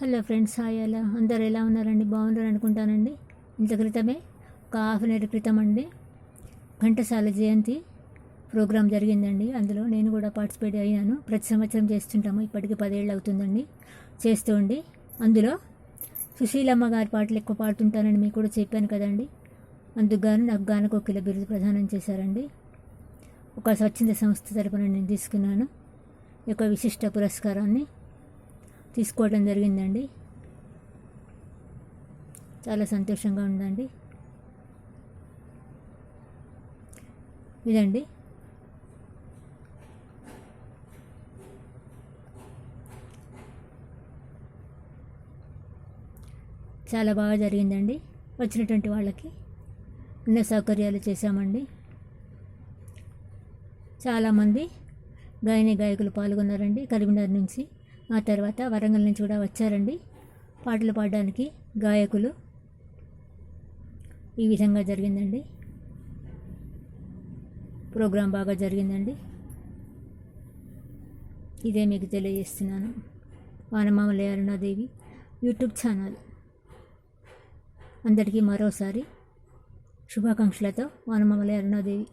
Hello friends, hi. అందరు ఎలా ఉన్నారండి? బాగున్నారు అనుకుంటానండి. ఇంత క్రితమే ఒక హాఫ్ అన్ అవర్ క్రితం అండి ఘంటసాల జయంతి ప్రోగ్రాం జరిగిందండి. అందులో నేను కూడా పార్టిసిపేట్ అయ్యాను. ప్రతి సంవత్సరం చేస్తుంటాము, ఇప్పటికి 10 ఏళ్ళు అవుతుందండి చేస్తూ ఉండి. అందులో సుశీలమ్మ గారి పాటలు ఎక్కువ పాడుతుంటానని మీకు కూడా చెప్పాను కదండి. అందుకు గాను నాకు గానకోకిల బిరుదు ప్రదానం చేశారండి. ఒక స్వచ్ఛంద సంస్థ తరపున నేను తీసుకున్నాను. ఈ యొక్క విశిష్ట పురస్కారాన్ని తీసుకోవడం జరిగిందండి. చాలా సంతోషంగా ఉందండి. ఇదండి చాలా బాగా జరిగిందండి. వచ్చినటువంటి వాళ్ళకి అన్ని సౌకర్యాలు చేశామండి. చాలామంది గాయకులు పాల్గొన్నారండి కరీంనగర్ నుంచి. ఆ తర్వాత వరంగల్ నుంచి కూడా వచ్చారండి పాటలు పాడడానికి గాయకులు. ఈ విధంగా జరిగిందండి ప్రోగ్రాం. బాగా జరిగిందండి. ఇదే మీకు తెలియజేస్తున్నాను. వానమామల అరుణాదేవి యూట్యూబ్ ఛానల్. అందరికీ మరోసారి శుభాకాంక్షలతో వానమామల అరుణాదేవి.